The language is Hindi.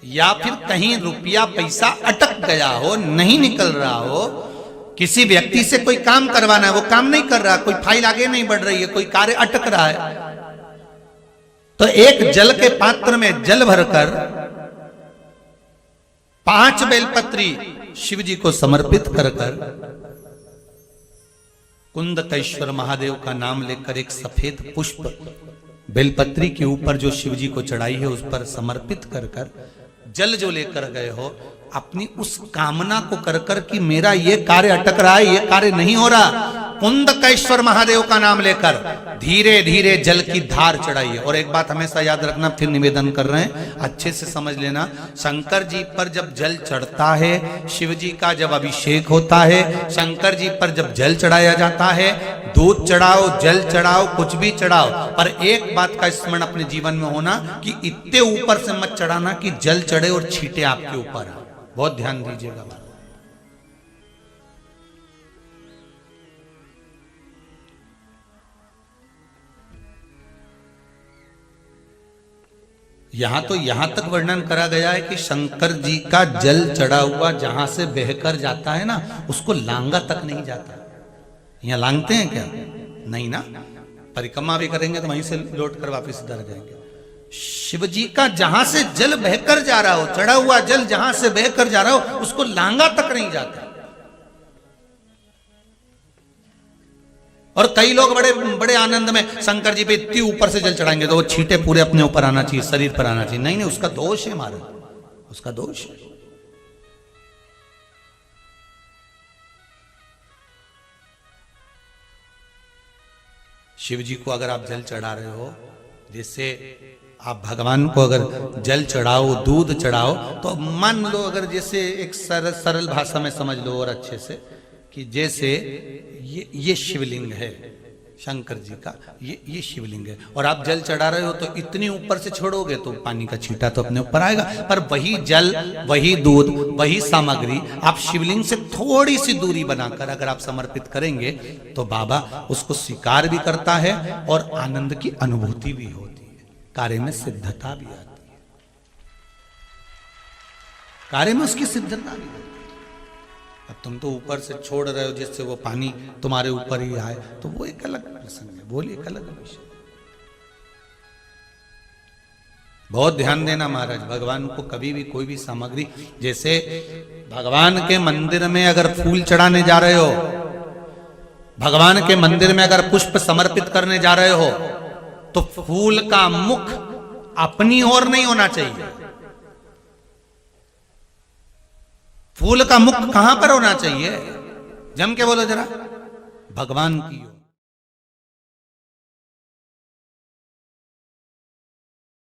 या फिर कहीं रुपया पैसा अटक गया हो, नहीं निकल रहा हो, किसी व्यक्ति से कोई काम करवाना है, वो काम नहीं कर रहा, कोई फाइल आगे नहीं बढ़ रही है, कोई कार्य अटक रहा है, तो एक जल के पात्र में जल भरकर 5 बेलपत्री शिव जी को समर्पित कर कुंदकेश्वर महादेव का नाम लेकर एक सफेद पुष्प बेलपत्री के ऊपर जो शिव जी को चढ़ाई है उस पर समर्पित कर जल जो लेकर गए हो, अपनी उस कामना को कर कि मेरा ये कार्य अटक रहा है, ये कार्य नहीं हो रहा, कुंदकेश्वर महादेव का नाम लेकर धीरे धीरे जल की धार चढ़ाइए। और एक बात हमेशा याद रखना, फिर निवेदन कर रहे हैं, अच्छे से समझ लेना, शंकर जी पर जब जल चढ़ता है, शिव जी का जब अभिषेक होता है, शंकर जी पर जब जल चढ़ाया जाता है, दूध चढ़ाओ, जल चढ़ाओ, कुछ भी चढ़ाओ, पर एक बात का स्मरण अपने जीवन में होना कि इतने ऊपर से मत चढ़ाना कि जल चढ़े और छींटे आपके ऊपर। बहुत ध्यान दीजिएगा। यहां तक वर्णन करा गया है कि शंकर जी का जल चढ़ा हुआ जहां से बहकर जाता है ना, उसको लांगा तक नहीं जाता। यहां लांगते हैं क्या? नहीं ना, परिक्रमा भी करेंगे तो वहीं से लौट कर वापिस इधर जाएंगे। शिव जी का जहां से जल बहकर जा रहा हो, चढ़ा हुआ जल जहां से बहकर जा रहा हो, उसको लांगा तक नहीं जाता। और कई लोग बड़े बड़े आनंद में शंकर जी पे इतनी ऊपर से जल चढ़ाएंगे तो वो छींटे पूरे अपने ऊपर आना चाहिए, शरीर पर आना चाहिए। नहीं नहीं, उसका दोष है महाराज, उसका दोष है। शिव जी को अगर आप जल चढ़ा रहे हो, जैसे आप भगवान को अगर जल चढ़ाओ, दूध चढ़ाओ, तो मान लो अगर जैसे एक सरल भाषा में समझ लो और अच्छे से, कि जैसे ये शिवलिंग है शंकर जी का, ये शिवलिंग है, और आप जल चढ़ा रहे हो तो इतनी ऊपर से छोड़ोगे तो पानी का छींटा तो अपने ऊपर आएगा, पर वही जल, वही दूध, वही सामग्री आप शिवलिंग से थोड़ी सी दूरी बनाकर अगर आप समर्पित करेंगे तो बाबा उसको स्वीकार भी करता है और आनंद की अनुभूति भी होती है, कार्य में सिद्धता भी आती है, कार्य में उसकी सिद्धता भी होती है। अब तुम तो ऊपर से छोड़ रहे हो जिससे वो पानी तुम्हारे ऊपर ही आए, तो वो एक अलग प्रसंग है, बोलिए एक अलग विषय। बहुत ध्यान देना महाराज, भगवान को कभी भी कोई भी सामग्री, जैसे भगवान के मंदिर में अगर फूल चढ़ाने जा रहे हो, भगवान के मंदिर में अगर पुष्प समर्पित करने जा रहे हो, तो फूल का मुख अपनी ओर नहीं होना चाहिए। फूल का मुख कहां पर होना चाहिए? जम के बोलो जरा, भगवान की ओर।